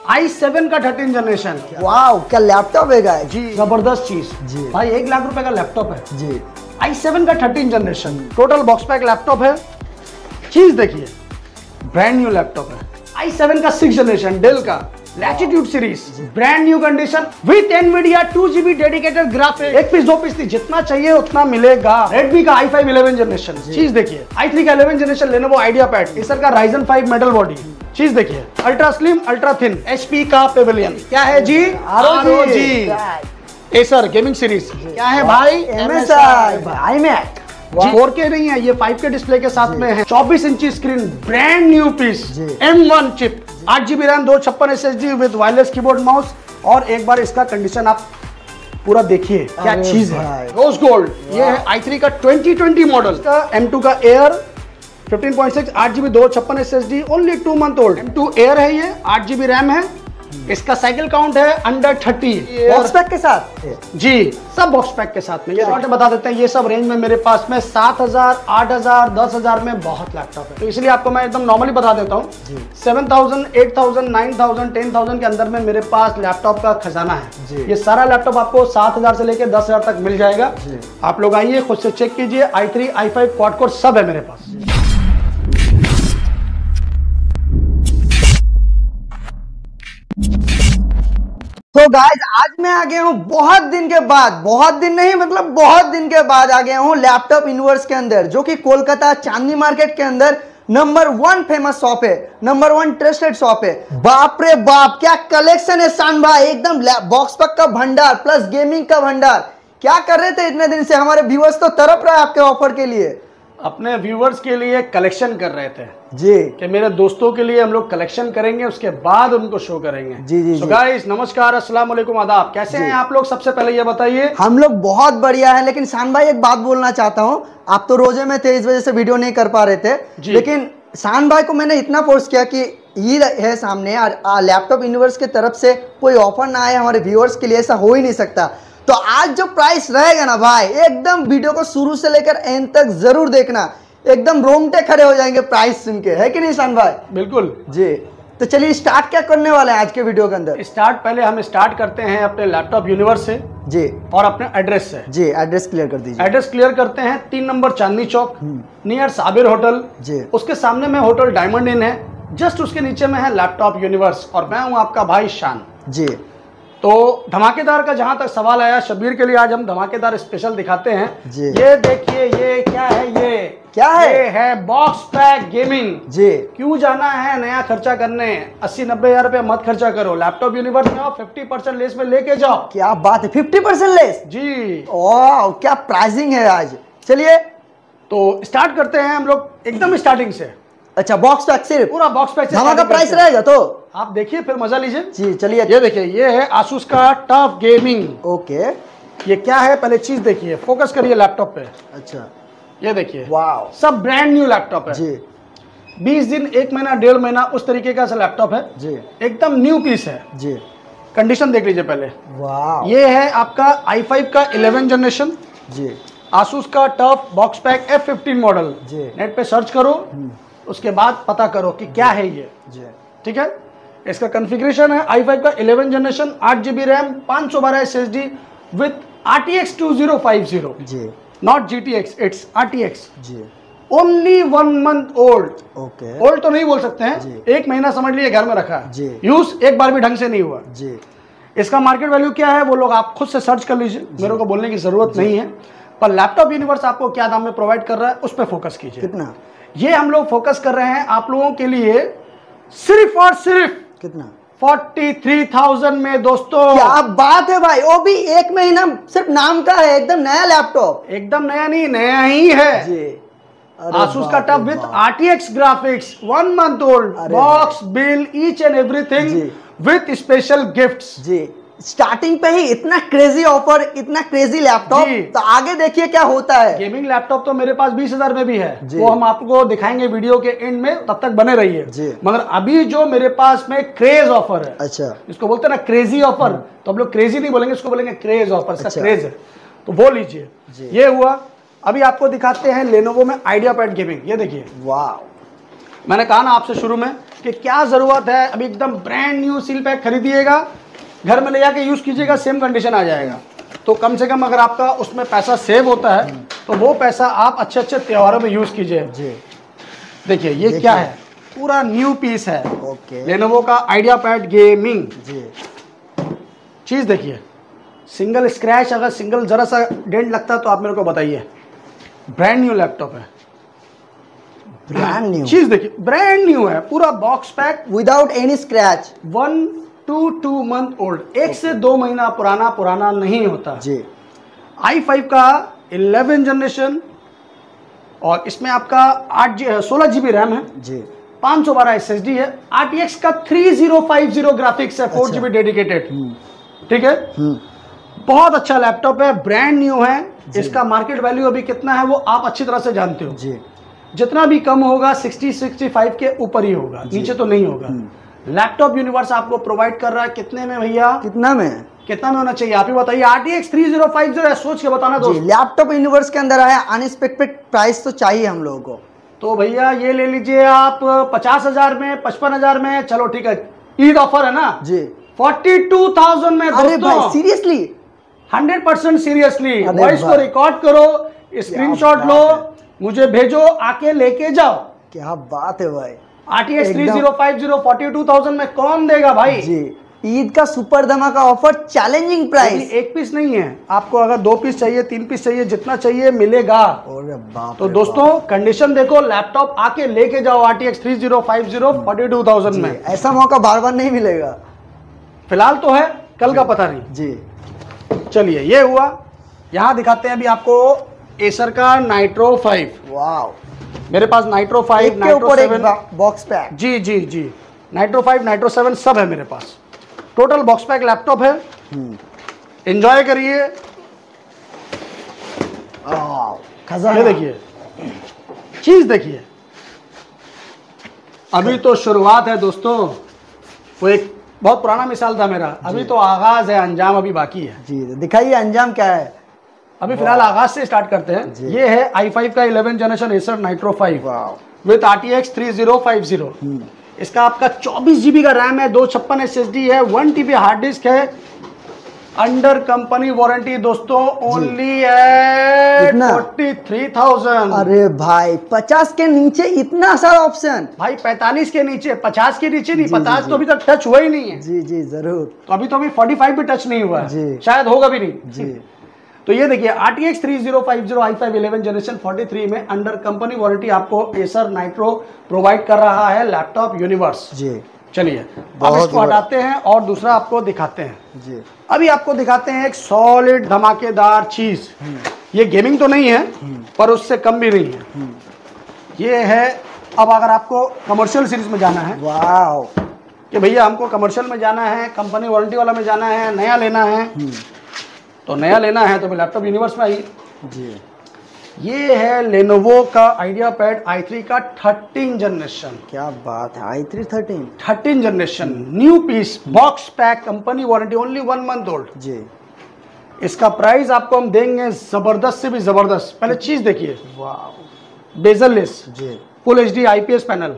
i7 का 13 generation. Wow, क्या laptop है गाइस जी, जबरदस्त चीज जी भाई, 1 लाख रुपए का लैपटॉप है जी। i7 का 13 generation, total box pack laptop है। चीज देखिए, ब्रांड न्यू लैपटॉप है। i7 का 6 जनरेशन, डेल का Latitude series, brand new condition with Nvidia 2GB dedicated graphic. 1 piece 2 piece नहीं, जितना चाहिए उतना मिलेगा। रेडमी का i5 11 जनरेशन। चीज देखिए, i3 का 11 जनरेशन लेनोवो आइडियापैड, एसर का Ryzen 5 मेटल बॉडी। चीज देखिए, ultra slim ultra thin HP का पेविलियन। क्या है जी? ROG। Acer gaming series. क्या है भाई? MSI iMac। 4K नहीं है ये, 5K डिस्प्ले के साथ में है। 24 इंची screen, brand new piece, M1 chip, 8GB RAM, 256 SSD with wireless keyboard mouse. और एक बार इसका कंडीशन आप पूरा देखिए, क्या चीज है। रोज गोल्ड, ये है i3 का 2020 मॉडल का, M2 का air 15.6, 8GB 256 SSD, only 2 month old. M2 air है ये, 8GB रैम है। इसका साइकिल काउंट है अंडर 30। बॉक्स पैक के साथ जी, सब बॉक्स पैक के साथ में। ये और बता देते हैं, ये सब रेंज में मेरे पास में 7000, 8000, 10000 में बहुत लैपटॉप है, तो इसलिए आपको मैं एकदम नॉर्मली बता देता हूँ। 7000, 8000, 9000, 10000 के अंदर में मेरे पास लैपटॉप का खजाना है। ये सारा लैपटॉप आपको 7000 से लेकर 10000 तक मिल जाएगा। आप लोग आइए, खुद से चेक कीजिए। i3, i5 क्वाड कोर सब है मेरे पास। तो गाइस, आज मैं आ गया हूँ बहुत दिन के बाद, बहुत दिन नहीं मतलब बहुत दिन के बाद आ गया हूँ लैपटॉप यूनिवर्स के अंदर, जो कि कोलकाता चांदनी मार्केट के अंदर नंबर 1 फेमस शॉप है, नंबर 1 ट्रस्टेड शॉप है। बाप रे बाप, क्या कलेक्शन है शान भाई, एकदम बॉक्स पैक का भंडार प्लस गेमिंग का भंडार। क्या कर रहे थे इतने दिन से? हमारे व्यूअर्स तो तरफ रहा है आपके ऑफर के लिए। अपने व्यूवर्स के लिए कलेक्शन कर रहे थे जी, कि मेरे दोस्तों के लिए हम लोग कलेक्शन करेंगे, उसके बाद उनको शो करेंगे। जी So guys, नमस्कार, अस्सलाम वालेकुम, आदाब। कैसे हैं आप लोग? सबसे पहले ये बताइए। हम लोग बहुत बढ़िया है, लेकिन शान भाई एक बात बोलना चाहता हूँ। आप तो रोजे में थे, इस वजह से वीडियो नहीं कर पा रहे थे, लेकिन शान भाई को मैंने इतना फोर्स किया कि ईद है सामने, लैपटॉप यूनिवर्स की तरफ से कोई ऑफर ना आए हमारे व्यूअर्स के लिए, ऐसा हो ही नहीं सकता। तो आज जो प्राइस रहेगा ना भाई, एकदम वीडियो को शुरू से लेकर एंड तक जरूर देखना, एकदम रोंगटे खड़े हो जाएंगे प्राइस सुन के, है कि नहीं शान भाई? बिल्कुल जी। तो चलिए स्टार्ट क्या करने वाले हैं आज के वीडियो के अंदर? पहले हम स्टार्ट करते हैं अपने लैपटॉप यूनिवर्स से जी, और अपने एड्रेस से। जी, एड्रेस क्लियर कर दीजिए। एड्रेस क्लियर करते हैं, 3 number Chandni Chowk, near Sabir hotel जी। उसके सामने में होटल डायमंड इन है, जस्ट उसके नीचे में है लैपटॉप यूनिवर्स, और मैं हूं आपका भाई शान जी। तो धमाकेदार का जहां तक सवाल आया, शब्बीर के लिए आज हम धमाकेदार स्पेशल दिखाते हैं जी। ये देखिए, ये क्या है? ये क्या है? ये है बॉक्स पैक गेमिंग। जी। क्यों जाना है नया खर्चा करने? 80-90 हजार रुपया मत खर्चा करो, लैपटॉप यूनिवर्स में आओ, 50% लेस में लेके जाओ। क्या बात है, 50% लेस? जी। ओह, क्या प्राइसिंग है आज। चलिए तो स्टार्ट करते हैं हम लोग एकदम स्टार्टिंग से। अच्छा, बॉक्स पैक सिर्फ? पूरा बॉक्स पैक से धमाका प्राइस रहेगा तो आप देखिए, फिर मजा लीजिए। जी चलिए। ये देखिए, ये है आसूस का टफ गेमिंग। ओके। ये क्या है पहले चीज देखिए, फोकस करिए लैपटॉप पे। अच्छा, ये देखिए, वाओ, सब ब्रांड न्यू लैपटॉप है जी। 20 दिन, 1 महीना, 1.5 महीना उस तरीके का लैपटॉप है जी, एकदम न्यू पीस है जी। कंडीशन देख लीजिए पहले। वाओ, ये है आपका i5 का 11 जनरेशन, जी, आसूस का TUF box pack F15 model. जी। नेट पे सर्च करो, उसके बाद पता करो कि क्या है ये। जी। ठीक है, इसका कॉन्फ़िगरेशन है i5 का 11 generation, 8GB RAM, 512 SSD with RTX 2050। जी। Not GTX, it's RTX। जी। Only 1 month old. Okay. Old तो नहीं बोल सकते हैं, जी। 1 महीना समझ लिए घर में रखा है जी। यूज, एक बार भी ढंग से नहीं हुआ। जी। इसका मार्केट वैल्यू क्या है वो लोग आप खुद से सर्च कर लीजिए, मेरे को बोलने की जरूरत नहीं है। पर लैपटॉप यूनिवर्स आपको क्या दाम में प्रोवाइड कर रहा है उस पर फोकस कीजिए। कितना? ये हम लोग फोकस कर रहे हैं आप लोगों के लिए सिर्फ और सिर्फ कितना? 43,000 में दोस्तों। क्या बात है भाई, वो भी 1 महीना सिर्फ नाम का है, एकदम नया लैपटॉप। एकदम नया नहीं, नया ही है जी। आसूस का TUF with RTX graphics, 1 month old, box bill each and everything with special gifts. जी। स्टार्टिंग पे ही इतना क्रेजी ऑफर, इतना क्रेजी लैपटॉप, तो आगे देखिए क्या होता है। गेमिंग लैपटॉप तो मेरे पास 20,000 में भी है, वो हम आपको दिखाएंगे वीडियो के एंड में, तब तक बने रहिए। मगर अभी जो मेरे पास में क्रेज ऑफर है, अच्छा, इसको बोलते हैं ना क्रेजी ऑफर, तो हम लोग क्रेजी नहीं बोलेंगे, इसको बोलेंगे क्रेज ऑफर। इसका क्रेज है तो वो लीजिए। ये हुआ। अभी आपको दिखाते हैं लेनोवो में आइडियापैड गेमिंग। ये देखिए, वाह, मैंने कहा ना आपसे शुरू में कि क्या ज़रूरत है। अभी एकदम ब्रांड न्यू सील पैक खरीदिएगा, घर में ले जाके यूज़ कीजिएगा, सेम कंडीशन आ जाएगा। तो कम से कम अगर आपका उसमें पैसा सेव होता है तो वो पैसा आप अच्छे अच्छे त्योहारों में यूज़ कीजिए। जी देखिए ये क्या है, पूरा न्यू पीस है। ओके। लेनोवो का आइडिया पैड गेमिंग जी चीज़ देखिए, सिंगल स्क्रैच, अगर सिंगल जरा सा डेंट लगता है तो आप मेरे को बताइए। ब्रांड न्यू लैपटॉप है, ब्रांड न्यू चीज़ देखिए, ब्रांड न्यू है, पूरा box pack, without any scratch. 1 to 2 month old, 1 से 2 महीना पुराना नहीं होता। जी i5 का 11 जनरेशन और इसमें आपका 16 GB रैम है, जी 512 SSD है, RTX का 3050 ग्राफिक्स है, 4 GB डेडिकेटेड। ठीक है, बहुत अच्छा लैपटॉप है, ब्रांड न्यू है। इसका मार्केट वैल्यू अभी कितना है वो आप अच्छी तरह से जानते हो। जी जितना भी कम होगा 60-65 के ऊपर ही होगा, नीचे तो नहीं होगा। लैपटॉप यूनिवर्स आपको प्रोवाइड कर रहा है कितने में भैया? कितना में? कितना में होना चाहिए आप ही बताइए। RTX 3050 है, सोच के बताना दोस्त। लैपटॉप यूनिवर्स के अंदर आया, अनएक्सपेक्टेड प्राइस तो चाहिए हम लोगों को। तो भैया ये ले लीजिए आप 50,000 में, 55,000 में, चलो ठीक है, ईद ऑफर है ना जी, 42,000 में। अरे भाई सीरियसली, 100% सीरियसली। अरे वॉइस को भाई। रिकॉर्ड करो, स्क्रीनशॉट लो, मुझे भेजो, आके लेके जाओ। क्या बात है भाई। RTX एकदम। 3050 42,000 में कौन देगा भाई? जी, ईद का सुपर धमाका ऑफर, चैलेंजिंग प्राइस। एक पीस नहीं है, आपको अगर 2 पीस चाहिए, 3 पीस चाहिए, जितना चाहिए मिलेगा। अरे बाप तो रे दोस्तों कंडीशन देखो, लैपटॉप आके लेके जाओ RTX 3050 42,000 में। बाप। ऐसा मौका बार बार नहीं मिलेगा। फिलहाल तो है, कल का पता नहीं। जी चलिए ये हुआ। यहाँ दिखाते हैं अभी आपको एसर का नाइट्रो 5। वाओ, मेरे पास नाइट्रो 5, एक के नाइट्रो ऊपर एक 7, बॉक्स पैक। जी जी जी, नाइट्रो 5, नाइट्रो 7 सब है मेरे पास। टोटल बॉक्स पैक लैपटॉप है, एंजॉय करिए। खजाना ये देखिए, चीज देखिए, अभी तो शुरुआत है दोस्तों। वो एक बहुत पुराना मिसाल था मेरा, अभी तो आगाज है, अंजाम अभी बाकी है। जी, दिखाइए अंजाम क्या है। अभी फिलहाल आगाज से स्टार्ट करते हैं। ये है i5 का 11 generation Acer nitro 5 with RTX 3050। इसका आपका 24 GB का रैम है, 256 SSD है, 1 TB हार्ड डिस्क है, अंडर कंपनी वारंटी दोस्तों, ओनली है कितना? 43,000। अरे भाई 50 के नीचे इतना सारा ऑप्शन। भाई 45 के नीचे, 50 के नीचे नहीं, जी, 50 जी, तो अभी तक टच हुआ ही नहीं है। जी जी जरूर। तो अभी 45 भी टच नहीं हुआ जी। है, शायद होगा भी नहीं जी तो ये देखिए RTX 3050 i5 11 जनरेशन 43 में अंडर कंपनी वारंटी आपको एसर नाइट्रो प्रोवाइड कर रहा है लैपटॉप यूनिवर्स। जी चलिए अब बहुत इसको हटाते हैं और दूसरा आपको दिखाते हैं। जी अभी आपको दिखाते हैं एक सॉलिड धमाकेदार चीज। ये गेमिंग तो नहीं है पर उससे कम भी नहीं है। ये है, अब अगर आपको कमर्शियल सीरीज में जाना है वाओ, कि भैया हमको कमर्शियल में जाना है, कंपनी वारंटी वाला में जाना है, नया लेना है, तो नया लेना है तो लैपटॉप यूनिवर्स में आइए। जी ये है लेनोवो का आइडिया पैड i3 का 13 जनरेशन। क्या बात है, i3 13 generation new piece, box pack, company warranty, only 1 month old. जी इसका प्राइस आपको हम देंगे जबरदस्त से भी जबरदस्त। पहले चीज देखिए, वाओ, बेजललेस, जी full HD IPS panel,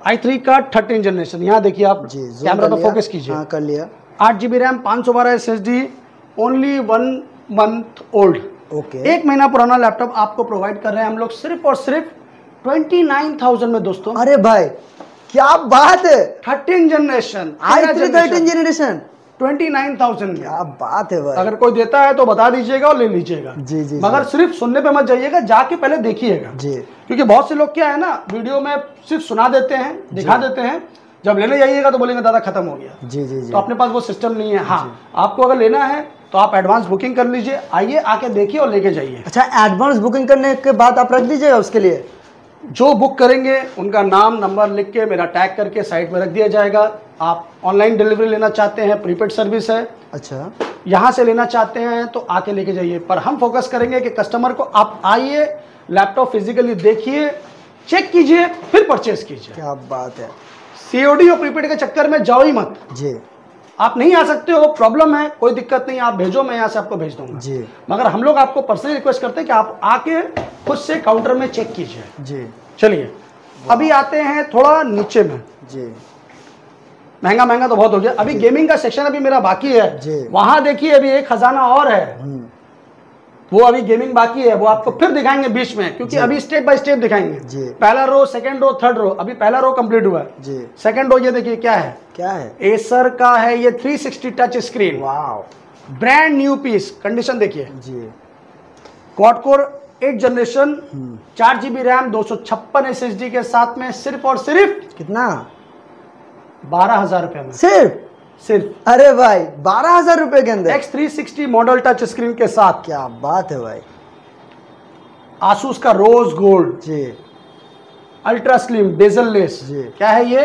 i3 का 13 जनरेशन। यहाँ देखिए आप, जी zoom कैमरा कर पे लिया? फोकस कीजिए। हाँ कर लिया। 8 GB RAM, 512 SSD, only 1 month old. Okay, 1 महीना पुराना लैपटॉप आपको प्रोवाइड कर रहे हैं हम लोग सिर्फ और सिर्फ 29,000 में दोस्तों। अरे भाई क्या बात है, 13 जनरेशन i3 13 जनरेशन 29,000 में। क्या बात है भाई। अगर कोई देता है तो बता दीजिएगा और ले लीजिएगा। जी जी मगर सिर्फ सुनने पे मत जाइएगा, जाके पहले देखिएगा। जी क्योंकि बहुत से लोग क्या है ना, वीडियो में सिर्फ सुना देते हैं, दिखा देते हैं, जब लेने जाइएगा तो बोलेंगे दादा खत्म हो गया। जी जी जी तो अपने पास वो सिस्टम नहीं है। हाँ, आपको अगर लेना है तो आप एडवांस बुकिंग कर लीजिए, आइए आके देखिए और लेके जाइए। अच्छा, एडवांस बुकिंग करने के बाद आप रख दीजिएगा उसके लिए? जो बुक करेंगे उनका नाम नंबर लिख के मेरा टैग करके साइट में रख दिया जाएगा। आप ऑनलाइन डिलीवरी लेना चाहते हैं, प्रीपेड सर्विस है, अच्छा, यहाँ से लेना चाहते हैं तो आके लेके जाइए। पर हम फोकस करेंगे कि कस्टमर को आप आइए, लैपटॉप फिजिकली देखिए, चेक कीजिए, फिर परचेस कीजिए। क्या बात है। COD और प्रीपेड के चक्कर में जाओ ही मत। जी आप नहीं आ सकते हो, प्रॉब्लम है, कोई दिक्कत नहीं, आप भेजो, मैं यहाँ से आपको भेज दूंगा। जी मगर हम लोग आपको पर्सनली रिक्वेस्ट करते हैं कि आप आके खुद से काउंटर में चेक कीजिए। जी चलिए अभी आते हैं थोड़ा नीचे में, जी महंगा महंगा तो बहुत हो गया, अभी गेमिंग का सेक्शन अभी मेरा बाकी जी। है, वहां देखिए अभी एक खजाना और है, वो अभी गेमिंग बाकी है, वो आपको फिर दिखाएंगे बीच में, क्योंकि अभी स्टेप बाय स्टेप दिखाएंगे। जी। पहला रो, सेकंड रो, थर्ड रो, अभी पहला रो कंप्लीट हुआ है। जी। सेकंड रो ये देखिए क्या है, क्या है, एसर का है ये 360 touch screen, wow, brand new piece, condition देखिए, जी quad core 8 generation, 4 GB RAM, 256 SSD के साथ में, सिर्फ और सिर्फ कितना, 12,000 रुपए में, सिर्फ अरे भाई 12,000 रुपए के अंदर X360 मॉडल टच स्क्रीन के साथ। क्या बात है भाई, आसूस का रोज गोल्ड, जी अल्ट्रा स्लिम बेजल लेस, जी। क्या है ये,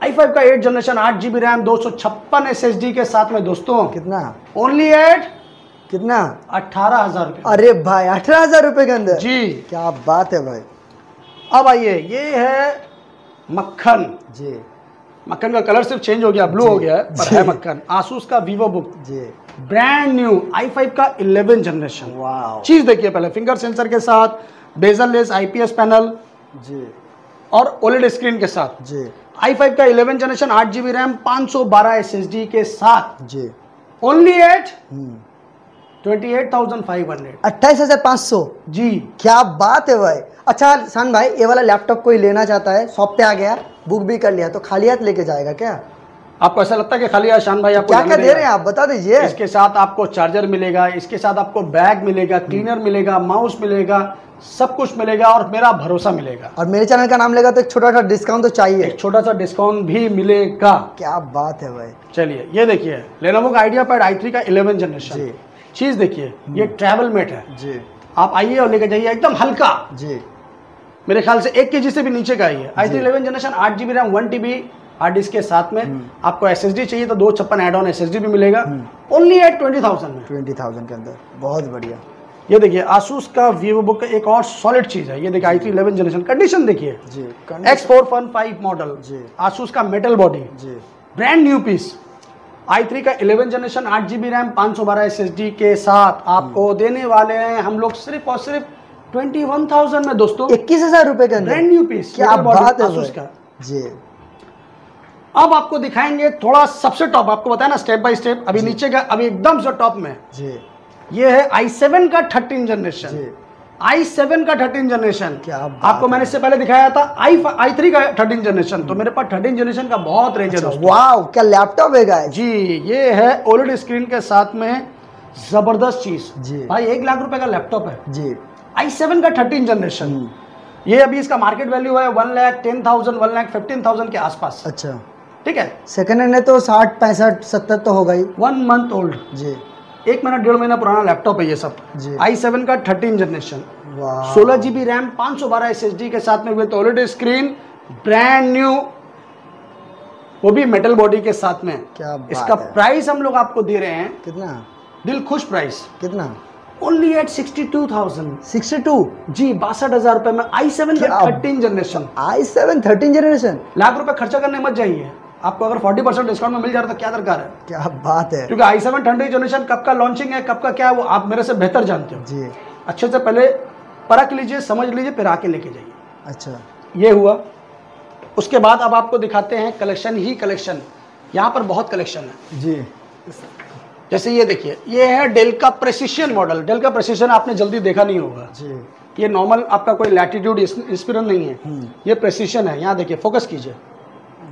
i5 का 8 जनरेशन, 8 GB रैम, 256 SSD के साथ में दोस्तों, कितना, ओनली एट कितना, 18,000 रुपए। अरे भाई 18,000 रुपए के अंदर, जी। क्या बात है भाई, अब आइए, ये है मक्खन, जी मक्खन का कलर सिर्फ चेंज हो गया, ब्लू हो गया है, पर है मक्खन। आसूस का वीवो बुक, जी, ब्रांड न्यू i5 का 11 जनरेशन, वाओ, चीज देखिए पहले, फिंगर सेंसर के साथ, बेजल लेस IPS पैनल जी और OLED स्क्रीन के साथ, जी i5 का 11 जनरेशन, 8 GB रैम, 512 SSD के साथ, जी, ओनली एट 28,500। 28,500, जी। क्या बात है भाई। अच्छा शान भाई, ये वाला लैपटॉप कोई लेना चाहता है, शॉप पे आ गया, बुक भी कर लिया, तो खाली हाथ लेके जाएगा क्या, आपको ऐसा लगता है कि खाली आशान भाई आपको क्या लेने क्या दे देगा? रहे हैं आप बता दीजिए। इसके साथ आपको चार्जर मिलेगा, इसके साथ आपको बैग मिलेगा, क्लीनर मिलेगा, माउस मिलेगा, सब कुछ मिलेगा और मेरा भरोसा मिलेगा। और मेरे चैनल का नाम लेगा तो एक छोटा सा डिस्काउंट तो चाहिए, एक छोटा सा डिस्काउंट भी मिलेगा। क्या बात है भाई। चलिए ये देखिए, लेनोवो का आइडियापैड i3 का 11 जनरेशन, जी। चीज देखिए, ये ट्रैवल मेट है, जी आप आइए और लेके जाइए, एकदम हल्का, जी मेरे ख्याल से 1 kg से भी नीचे का ही है। i3 11 generation, 8 GB RAM, 1 TB hard disc के साथ में, आपको SSD चाहिए तो 256 ऐड ऑन SSD भी मिलेगा, ओनली एट 20,000 में, 20,000 के अंदर, बहुत बढ़िया। ये देखिए आसूस का वीवो बुक का एक और सॉलिड चीज है, ये देखिए i3 11 जनरेशन, कंडीशन देखिए, जी X415 मॉडल, जी। आसूस का मेटल बॉडी, जी ब्रांड न्यू पीस, i3 का 11 जनरेशन, 8 GB रैम, 512 SSD के साथ आपको देने वाले हैं हम लोग सिर्फ और सिर्फ 21,000 में दोस्तों, 21,000 रुपए के अंदर, ब्रांड न्यू पीस, क्या बात है आसूस भाई। का। जी अब आपको दिखाएंगे थोड़ा सबसे टॉप, आपको बताया ना स्टेप बाय स्टेप, अभी नीचे का, अभी एकदम से टॉप में, जी ये है i7 का 13 जनरेशन, जी i7 का 13 जनरेशन, क्या बात आपको मैंने इससे पहले दिखाया था i3 का 13 जनरेशन, तो मेरे पास 13 जनरेशन का बहुत रेंज है दोस्तों। वाओ, क्या लैपटॉप है गाइस। जी, ये है OLED स्क्रीन के साथ में, जबरदस्त चीज जी। भाई, 1 लाख रुपए का लैपटॉप है, जी i7 का 13 जनरेशन, ये अभी इसका मार्केट वैल्यू है 1,10,000 1,15,000 के आसपास, अच्छा, ठीक है, सेकंड हैंड है तो 60 65 70 तो होगा ही। 1 मंथ ओल्ड, जी 1 महीना 1.5 महीना पुराना लैपटॉप है ये सब, जी। i7 का 13 जनरेशन, वाह, 16 GB रैम, 512 SSD के साथ में with OLED screen, brand new, वो भी मेटल बॉडी के साथ में। क्या बात इसका है। प्राइस हम लोग आपको दे रहे हैं, कितना, दिल खुश प्राइस, कितना, ओनली एट 62,000। 62, जी, 62,000 रुपए में i7 का क्या? 13 जनरेशन। i7 13 जनरेशन, लाख रुपए खर्चा करने मत जाइए, आपको अगर 40% डिस्काउंट में मिल जा रहा तो क्या दरकार है, क्या बात है। क्योंकि i7 13 जनरेशन कब का लॉन्चिंग है, कब का क्या है, वो आप मेरे से बेहतर जानते हो। जी अच्छे से पहले परख लीजिए, समझ लीजिए, फिर आके लेके जाइए। अच्छा, ये हुआ, उसके बाद अब आपको दिखाते हैं कलेक्शन ही कलेक्शन, यहाँ पर बहुत कलेक्शन है। जी जैसे ये देखिए, ये है डेल का प्रेसिशन मॉडल, डेल का प्रेसिशन आपने जल्दी देखा नहीं होगा, जी ये नॉर्मल आपका कोई लैटिट्यूड इंस्पिरन नहीं है, ये प्रेसिशन है। यहाँ देखिए, फोकस कीजिए,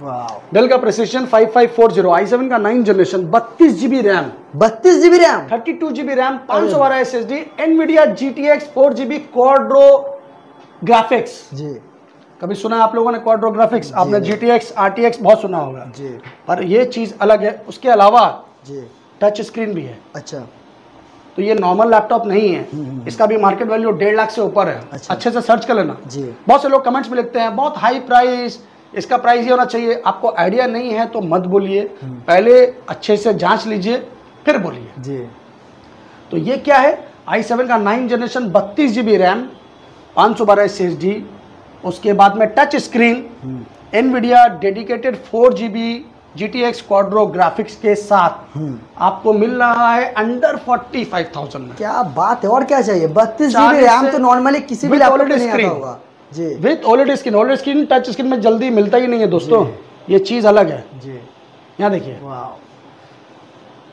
वाह, डेल का प्रेसिशन 5540, i7 का 9 generation, 32 GB RAM, 32 GB RAM, 32 GB RAM, 512 SSD, NVIDIA GTX 4GB Quadro graphics. जी कभी सुना है आप लोगों ने क्वाड्रो ग्राफिक्स? आपने GTX RTX बहुत सुना होगा, जी पर ये चीज अलग है। उसके अलावा जी, टच स्क्रीन भी है, अच्छा, तो ये नॉर्मल लैपटॉप नहीं है, इसका भी मार्केट वैल्यू 1.5 लाख से ऊपर है। अच्छा। अच्छे से सर्च कर लेना। जी बहुत से लोग कमेंट्स में लिखते हैं बहुत हाई प्राइस, इसका प्राइस ये होना चाहिए। आपको आइडिया नहीं है तो मत बोलिए, पहले अच्छे से जांच लीजिए फिर बोलिए। जी, तो ये क्या है, i7 का 9 जनरेशन, 32 GB रैम, 512 SSD, उसके बाद में touch screen, NVIDIA dedicated 4GB GTX Quadro graphics के साथ आपको मिल रहा है अंडर 45,000 में। क्या बात है, और क्या चाहिए। 32 40 GB रैम से तो नॉर्मली किसी भी with लैपटॉप OLED में नहीं आता screen। होगा। जी with OLED screen touch screen में जल्दी मिलता ही नहीं है दोस्तों, ये चीज़ अलग है जी। यहाँ देखिए। वाह।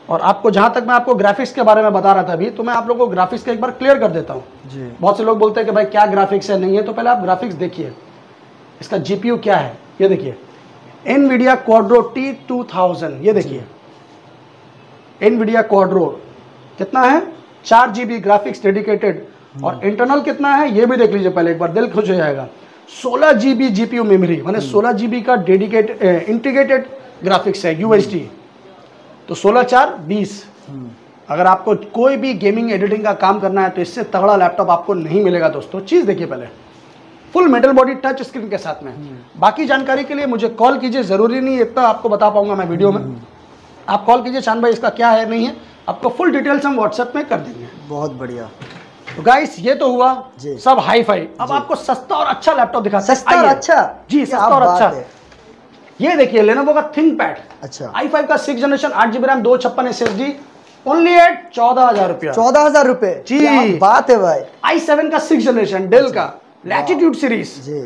और आपको जहाँ तक मैं आपको ग्राफिक्स के बारे में बता रहा था अभी, तो मैं आप लोगों को ग्राफिक्स का एक बार क्लियर कर देता हूँ जी। बहुत से लोग बोलते हैं कि भाई क्या ग्राफिक्स है नहीं है, तो पहले आप ग्राफिक्स देखिए इसका GPU क्या है। ये देखिए NVIDIA Quadro T2000, ये देखिए NVIDIA Quadro कितना है 4 GB ग्राफिक्स डेडिकेटेड, और इंटरनल कितना है ये भी देख लीजिए पहले एक बार, दिल खुश हो जाएगा। 16 GB GPU मेमोरी, माने 16 GB का डेडिकेटेड इंटीग्रेटेड ग्राफिक्स है UHD, तो 16 4 20। अगर आपको कोई भी गेमिंग एडिटिंग का काम करना है तो इससे तगड़ा लैपटॉप आपको नहीं मिलेगा दोस्तों। चीज़ देखिए पहले, full metal body touch screen के साथ में। बाकी जानकारी के लिए मुझे कॉल कीजिए, ज़रूरी नहीं है इतना आपको बता पाऊंगा मैं वीडियो में। आप कॉल कीजिए चांद भाई इसका क्या है नहीं है, आपको फुल डिटेल्स हम व्हाट्सएप में कर देंगे। बहुत बढ़िया। तो गाइस ये तो हुआ जी। सब हाई फाई। अब आपको सस्ता और अच्छा लैपटॉप दिखाते हैं। सस्ता और आइए। अच्छा जी, क्या सस्ता और बात अच्छा। है। ये देखिए लेनोवो का थिंकपैड अच्छा i5 का 6 generation 8 GB RAM 256 SSD only at 14,000 रुपया। 14,000 रुपए, जी। क्या बात है भाई। i7 का 6 जनरेशन डेल का लैटिट्यूड सीरीज, जी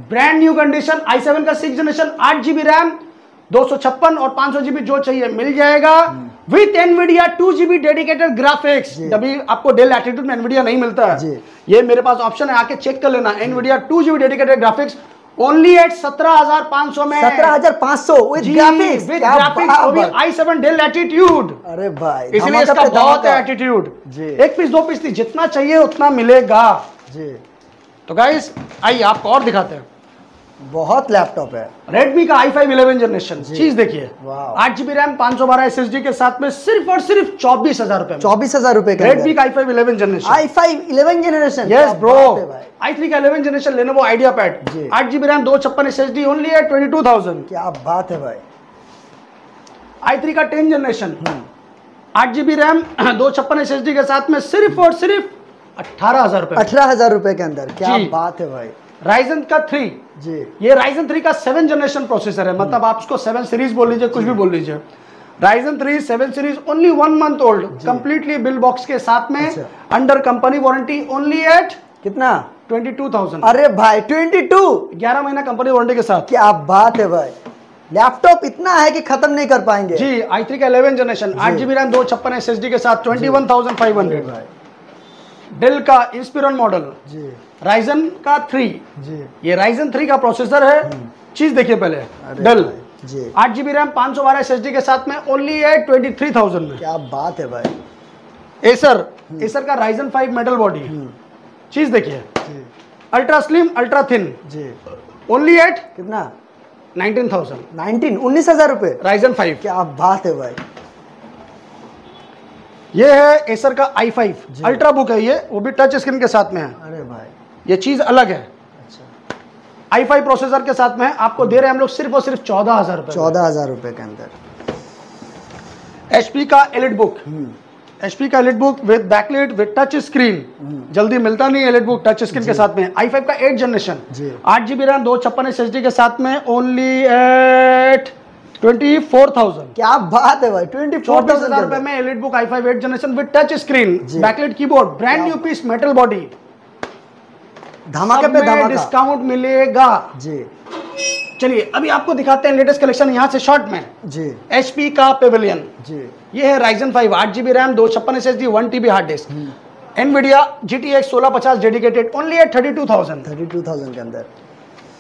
ब्रांड न्यू कंडीशन। i7 का 6 जनरेशन 8 GB रैम 256 और 500 GB जो चाहिए मिल जाएगा with NVIDIA 2 GB dedicated graphics. अभी आपको डेल लैटिट्यूड में NVIDIA नहीं मिलता है जी। ये मेरे पास ऑप्शन है, आके चेक कर लेना। NVIDIA 2 GB dedicated graphics only at 17,500 में। 17,500 विद ग्राफिक्स, विद क्या ग्राफिक्स, वो भी बात। i7 del latitude. अरे भाई इसलिए धमाका इसका पे बहुत धमाका। है एटीट्यूड। जी। एक पीस दो पीस नहीं, जितना चाहिए उतना मिलेगा। जी तो गाइस आइए आपको और दिखाते हैं। बहुत लैपटॉप है। Redmi का i5 11 जनरेशन, चीज देखिए वाह। 8 GB रैम 512 SSD के साथ में सिर्फ और सिर्फ 24,000 रुपए में। 24,000 रुपए का Redmi का i5 11 generation. i5 11 generation. Yes bro. i3 का 11 जनरेशन Lenovo IdeaPad जी। 8 GB RAM 256 SSD only at 22,000। क्या बात है भाई। i3 का 10 जनरेशन 8 GB रैम 256 SSD के साथ में सिर्फ और सिर्फ 18,000 रुपए। 18,000 रुपए के अंदर, क्या जी। बात है भाई। Ryzen का 3, जी ये Ryzen 3 का 7 जनरेशन प्रोसेसर है, मतलब आप उसको 7 सीरीज बोल लीजिए, कुछ भी बोल लीजिए। Ryzen 3 7 series only 1 month old, completely bill box के साथ में, अच्छा। Under company warranty only at कितना? 22,000। अरे भाई 22, 11 महीना कंपनी वारंटी के साथ। क्या बात है भाई। लैपटॉप इतना है कि खत्म नहीं कर पाएंगे। जी i3 का 11 जनरेशन 8 GB रैम 256 SSD के साथ 21,500। भाई डेल का इंस्पिरन मॉडल, जी Ryzen का 3, जी ये Ryzen 3 का प्रोसेसर है। चीज देखिए पहले, अरे डेल भाई, जी 8 GB रैम 512 SSD के साथ में ओनली है 23,000 में। क्या बात है भाई। एसर का Ryzen 5 मेटल बॉडी, चीज देखिए जी ultra slim ultra thin ji only at कितना? 19,000। 19,000 रुपए। Ryzen 5। क्या बात है भाई। ये है एसर का i5 अल्ट्रा बुक है, ये वो भी टच स्क्रीन के साथ में है, अरे भाई ये चीज अलग है। अच्छा i5 प्रोसेसर के साथ में है, आपको दे रहे हैं हम लोग सिर्फ और सिर्फ 14,000 रुपए। 14,000 रुपए के अंदर। HP का एलिट बुक, HP का EliteBook with backlight with touch screen, जल्दी मिलता नहीं है एलिट बुक टच स्क्रीन के साथ में। i5 का 8 जनरेशन जी 8 GB रैम 256 SSD के साथ में ओनली एट 24,000। क्या बात है भाई। 24,000 24,000 रुपए में EliteBook i5 8 generation with touch screen, जी। Backlight keyboard, brand new piece metal body, धमाके पे धमाका। डिस्काउंट मिलेगा। जी चलिए अभी आपको दिखाते हैं लेटेस्ट कलेक्शन यहाँ से शॉर्ट में। जी HP का पेविलियन, जी ये है Ryzen 5 8 GB RAM 256 SSD 1 TB hard disk, NVIDIA GTX 1650 dedicated only at 32,000। 32,000 के अंदर।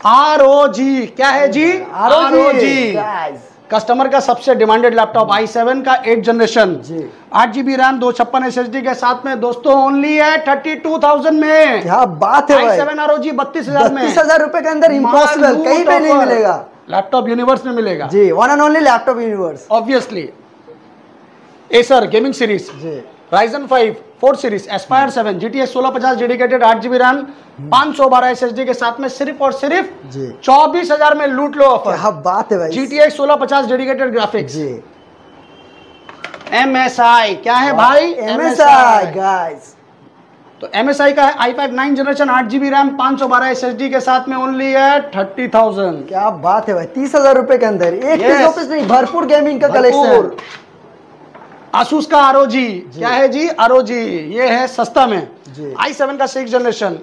ROG क्या है जी? ROG guys। कस्टमर का सबसे डिमांडेड लैपटॉप i7 का 8 जनरेशन जी 8 GB रैम 256 SSD के साथ में दोस्तों ओनली है 32,000 में। क्या बात है भाई। i7 ROG 32,000 में। 32,000 रुपए के अंदर इम्पॉसिबल, कहीं पे नहीं मिलेगा। लैपटॉप यूनिवर्स में मिलेगा जी one and only laptop universe. Obviously. Acer gaming series, जी Ryzen 5 4 series, Aspire 7 GTX 1650 dedicated 8 GB RAM 512 SSD के साथ में सिर्फ और सिर्फ जी 24,000 में लूट लो ऑफर। क्या बात है भाई। GTX 1650 dedicated graphics. जी MSI क्या है भाई? MSI guys. तो MSI का है i5 9 generation 8 GB RAM 512 SSD के साथ में ओनली है 30,000। क्या बात है भाई। 30,000 रुपए के अंदर एक Yes। पीस दो पीस नहीं, भरपूर गेमिंग का कलेक्शन। Asus का ROG क्या है जी? ROG ये है सस्ता में जी। i7 का 6 जनरेशन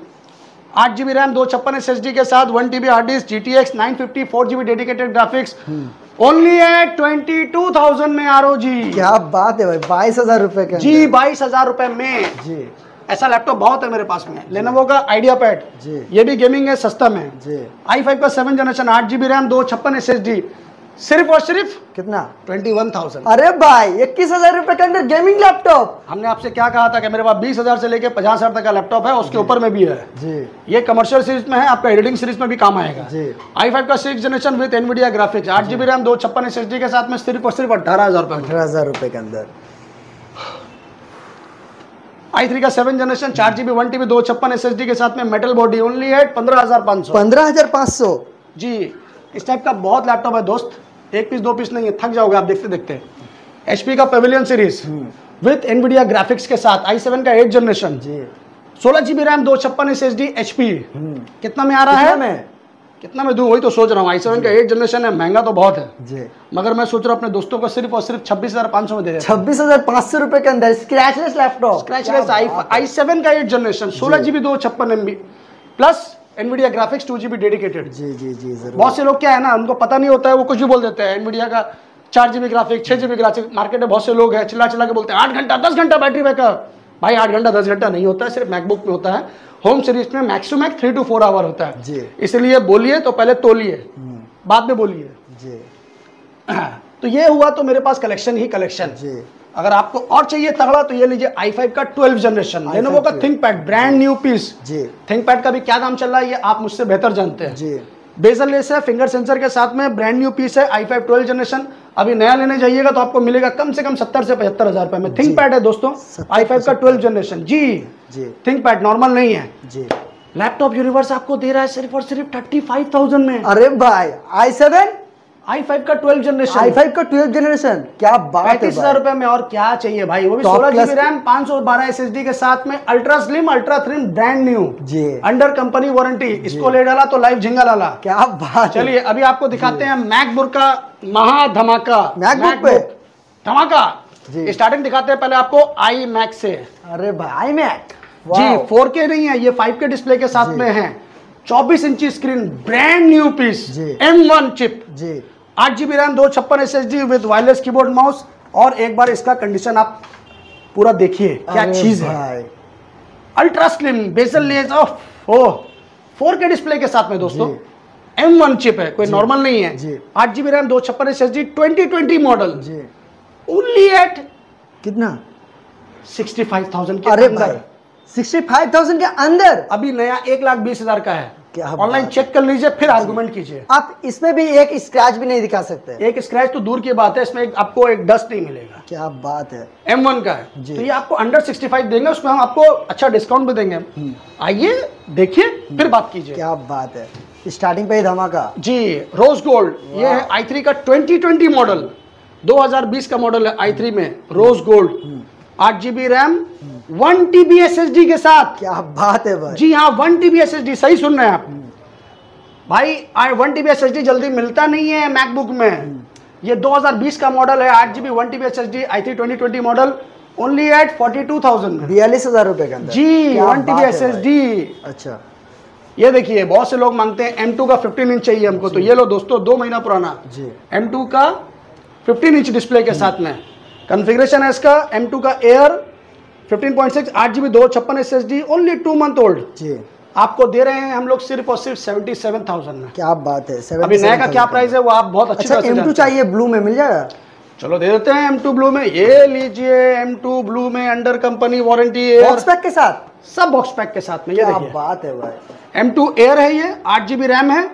8 GB रैम 256 SSD के साथ 1 TB hard disk GTX 950 4 GB dedicated graphics only at 22,000 में ROG। क्या बात है भाई, 22,000 रुपए के जी 22,000 रुपए में जी। ऐसा लैपटॉप बहुत है मेरे पास में। लेनोवो का आइडिया पैड जी। ये भी गेमिंग है, सस्ता में जी। i5 का 7 जनरेशन 8 GB रैम 256 SSD सिर्फ और सिर्फ कितना? 21,000। अरे भाई 21,000 रुपए के अंदर गेमिंग लैपटॉप। हमने आपसे क्या कहा था कि मेरे पास 20,000 से लेके 50,000 तक का लैपटॉप है, उसके ऊपर में भी है जी। ये कमर्शियल सीरीज में है, आपका एडिटिंग सीरीज में भी काम आएगा जी। i5 का 6 generation with Nvidia graphics 8 GB RAM 256 SSD के साथ में सिर्फ और सिर्फ 18,000 रुपए। 18,000 रुपए के अंदर i3 का 7 जनरेशन 4 GB 1 TB 256 SSD के साथ में मेटल बॉडी ओनली एट 15,500। 15,500 जी। इस टाइप का बहुत लैपटॉप है दोस्त, एक पीस दो पीस नहीं है, थक जाओगे आप देखते देखते। HP का Pavilion series with Nvidia graphics के साथ i7 का 8 जनरेशन जी। 16 GB रैम 256 SSD HP कितना में आ रहा है? कितना में दूं वही तो सोच रहा हूँ। i7 का 8 जनरेशन है, महंगा तो बहुत है जी, मगर मैं सोच रहा हूँ अपने दोस्तों को सिर्फ और सिर्फ 26,500 में दे देता हूं। 26,500 रुपए के अंदर स्क्रैचलेस लैपटॉप। स्क्रैचलेस i7 का 8 generation 16 GB 256 MB plus Nvidia graphics 2 GB dedicated. जी जी जी जरूर। बहुत से लोग क्या है ना, उनको पता नहीं होता है, वो कुछ भी बोल देते हैं। एनवीडिया का 4 GB graphics 6 GB graphics, market में बहुत से लोग हैं चिल्ला चिल्ला के बोलते हैं 8 घंटा 10 घंटा बैटरी बैकअप। भाई 8 घंटा 10 घंटा नहीं होता है, सिर्फ मैकबुक में होता है। होम सीरीज में max to max 3 to 4 hour होता है जी। इसलिए बोलिए तो पहले तोलिए बाद में बोलिए जी। तो ये हुआ तो मेरे पास कलेक्शन ही कलेक्शन। जी। अगर आपको और चाहिए तगड़ा तो ये लीजिए i5 का 12 जनरेशन लेनोवो का थिंकपैड ब्रांड न्यू पीस। जी। थिंकपैड का भी क्या दाम चल रहा है ये आप मुझसे बेहतर जानते हैं। जी। बेजल लेस है, फिंगर सेंसर के साथ में ब्रांड न्यू पीस है i5 12 जनरेशन। अभी नया लेने जाइएगा तो आपको मिलेगा कम से कम 70 से 75,000 रुपए में। थिंकपैड है दोस्तों, i5 का 12 जनरेशन जी। जी। थिंकपैड नॉर्मल नहीं है। जी। लैपटॉप यूनिवर्स आपको दे रहा है सिर्फ और सिर्फ 35,000 में। अरे भाई i7 i5 का 12 जनरेशन i5 का 12 जनरेशन, क्या बात है 35,000 रुपए में। और क्या चाहिए भाई, वो भी Top 16 class GB RAM 512 SSD के साथ में ultra slim ultra thin brand new जी। Under company warranty. इसको ले डाला तो लाइव झिंगा लाला। क्या बात है। चलिए अभी आपको दिखाते हैं मैकबुक का महा धमाका। मैकबुक पे धमाका जी। स्टार्टिंग दिखाते हैं पहले आपको iMac से। अरे भाई iMac जी 4K नहीं है ये 5K डिस्प्ले के साथ में है। 24 इंची स्क्रीन ब्रांड न्यू पीस जी। M1 चिप जी। 8 GB RAM 256 SSD with wireless keyboard mouse. और एक बार इसका कंडीशन आप पूरा देखिए क्या चीज है। Ultra slim bezel less of 4K display के साथ में दोस्तों। M1 चिप है, कोई नॉर्मल नहीं है जी। 8 GB RAM 256 SSD 2020 model ji. Only at कितना? 65,000 के अरे अंदर। भाई 65,000 के अंदर अभी नया 1,20,000 का है। क्या ऑनलाइन चेक कर लीजिए फिर आर्गुमेंट कीजिए। आप इसमें भी एक स्क्रैच भी नहीं दिखा सकते। एक स्क्रैच तो दूर की बात है, इसमें आपको एक डस्ट नहीं मिलेगा। क्या बात है। M1 का है जी। तो ये आपको अंडर 65 देंगे, उसमें हम आपको अच्छा डिस्काउंट भी देंगे। आइए देखिए फिर बात कीजिए। क्या बात है, स्टार्टिंग पे ही धमाका जी। रोज गोल्ड ये है i3 का 2020 मॉडल 2020 का मॉडल है i3 में rose gold 8 GB RAM 1 TB SSD के साथ। क्या बात है भाई। जी हाँ 1 TB SSD सही सुन रहे हैं आप भाई। 1 TB SSD जल्दी मिलता नहीं है मैकबुक में। ये 2020 का मॉडल है 8 GB 1 TB SSD i3 2020 model only at 42,000 में। 42,000 रुपए के अंदर जी। क्या 1 बात TB है SSD। भाई। अच्छा ये देखिए बहुत से लोग मांगते हैं M2 का 15 इंच चाहिए हमको, तो ये लो दोस्तों 2 महीना पुराना जी। M2 का 15 इंच डिस्प्ले के साथ में कॉन्फ़िगरेशन है इसका। M2 का air 15.6 8 GB 256 SSD only 2 month old जी। आपको दे रहे हैं हम लोग सिर्फ और सिर्फ 77,000 में। क्या बात है। अभी नया का क्या प्राइस है वो आप बहुत अच्छी अच्छा तरह से M2 जानते हैं। चाहिए ब्लू में मिल जाएगा? चलो दे देते हैं M2 ब्लू में। ये लीजिए M2 ब्लू में under company warranty air box pack के साथ, सब बॉक्स पैक के साथ में। ये क्या देखिए बात है भाई। M2 एयर है ये 8 GB रैम है।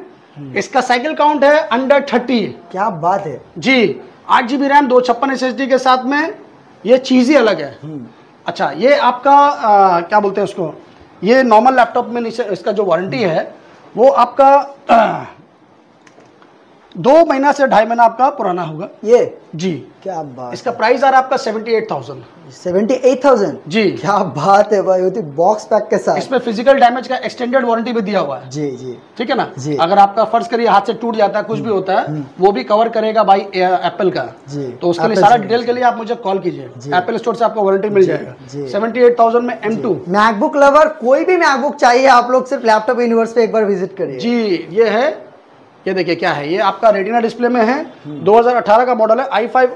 इसका साइकिल काउंट है अंडर 30। क्या बात है जी 8 GB रैम 256 SSD के साथ में ये चीज ही अलग है। अच्छा ये आपका क्या बोलते हैं उसको, ये नॉर्मल लैपटॉप में नीचे इसका जो वारंटी है वो आपका 2 महीना से 2.5 महीना आपका पुराना होगा ये जी। क्या बात, इसका प्राइस आ रहा है आपका 78,000 78,000 जी। क्या बात है भाई, वो तो बॉक्स पैक के साथ। इसमें फिजिकल डैमेज का एक्सटेंडेड वारंटी भी दिया हुआ है जी जी ठीक है ना जी। अगर आपका फर्ज करिए हाथ से टूट जाता है कुछ भी होता है वो भी कवर करेगा भाई एप्पल का जी। तो उसके लिए Apple सारा से। डिटेल के लिए आप मुझे कॉल कीजिए जी। एप्पल स्टोर से आपको वारंटी मिल जाएगा जी। 78,000 में M2 मैकबुक लवर कोई भी मैकबुक चाहिए आप लोग सिर्फ लैपटॉप यूनिवर्स पे एक बार विजिट करिए जी। ये है, ये देखिए क्या है, ये आपका रेटिना डिस्प्ले में है 2018 का मॉडल है i5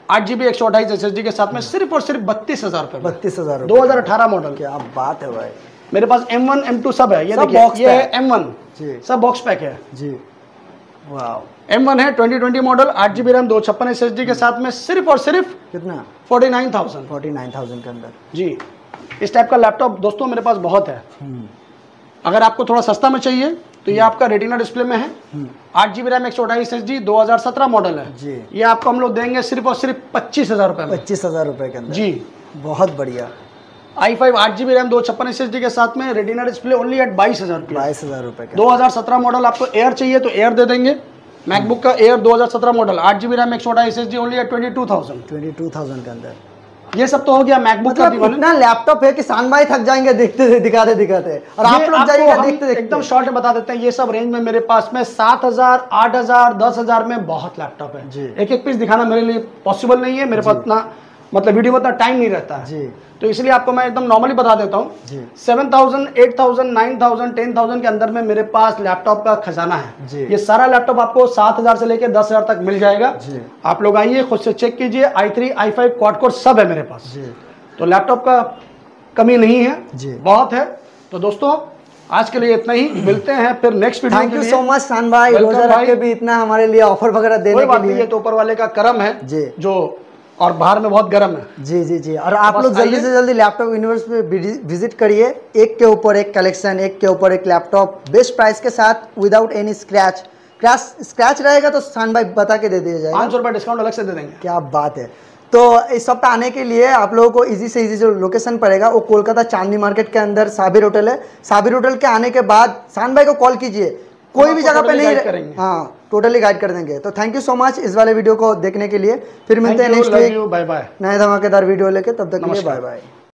8GB 128 SSD के साथ में सिर्फ और सिर्फ 32,000 रुपए 32,000 2018 मॉडल। क्या बात है भाई। मेरे पास M1 M2 सब है, ये सब देखिए box ये है pack। M1 जी सब बॉक्स पैक है जी। वाह, M1 है 2020 मॉडल 8GB रैम 256 SSD के साथ में सिर्फ और सिर्फ कितना 49,000 49,000 के अंदर। जी। इस टाइप का लैपटॉप दोस्तों मेरे पास बहुत है। अगर आपको थोड़ा सस्ता में चाहिए तो ये आपका रेटिना डिस्प्ले में है 8GB रैम 128 SSD 2017 मॉडल है जी। ये आपको हम लोग देंगे सिर्फ और सिर्फ 25,000 रुपए में 25,000 रुपए के अंदर जी। बहुत बढ़िया। i5 8GB रैम 256 SSD के साथ में रेटिना डिस्प्ले ओनली एट 22,000 रुपये 22,000 रुपए के 2017 मॉडल। आपको एयर चाहिए तो एयर दे देंगे मैकबुक का Air 2017 model 8GB RAM 128 SSD only at 22,000 22,000 के अंदर। ये सब तो हो गया मैकबुक का मतलब इतना लैपटॉप है कि शान भाई थक जाएंगे देखते दिखाते दिखाते और आप लोग जाइएगा देखते देखते। एकदम शॉर्ट में बता देते हैं ये सब रेंज में मेरे पास में 7,000 8,000 10,000 में बहुत लैपटॉप है जी। एक एक पीस दिखाना मेरे लिए पॉसिबल नहीं है मेरे पास इतना मतलब वीडियो में इतना टाइम नहीं रहता है जी। तो इसलिए आपको मैं एकदम नॉर्मली बता देता हूँ जी। 7,000 8,000 9,000 10,000 के अंदर में मेरे पास लैपटॉप का खजाना है जी। ये सारा लैपटॉप आपको 7,000 से लेकर 10,000 तक मिल जाएगा जी। आप लोग आइए खुद से चेक कीजिए i3 i5 क्वाड कोर सब है मेरे पास जी। तो लैपटॉप का कमी नहीं है जी। बहुत है। तो दोस्तों आज के लिए इतना ही मिलते हैं फिर नेक्स्ट वीडियो थैंक के यू लिए। सो मच शान भाई Welcome रोजा रख भाई। के भी इतना हमारे लिए ऑफर वगैरह कोई देने बात के नहीं लिए। ये तो ऊपर वाले का करम है जी। जो और बाहर में बहुत गर्म है जी जी जी। और आप बस लोग जल्दी आइए। से जल्दी लैपटॉप यूनिवर्स पे विजिट करिए एक के ऊपर एक कलेक्शन एक के ऊपर एक लैपटॉप बेस्ट प्राइस के साथ विदाउट एनी स्क्रैच रहेगा तो शान भाई बता के दे दिया जाएगा 500 रुपये डिस्काउंट अलग से दे देंगे। क्या बात है। तो इस सब पे आने के लिए आप लोगों को इजी से इजी जो लोकेशन पड़ेगा वो कोलकाता चांदनी मार्केट के अंदर साबिर होटल है। साबिर होटल के आने के बाद शान भाई को कॉल कीजिए कोई भी जगह पे नहीं करेंगे। हाँ टोटली गाइड कर देंगे। तो थैंक यू सो मच इस वाले वीडियो को देखने के लिए। फिर मिलते हैं नेक्स्ट वीक बाय बाय नए धमाकेदार वीडियो लेके तब तक के लिए नमस्कार। Bye bye.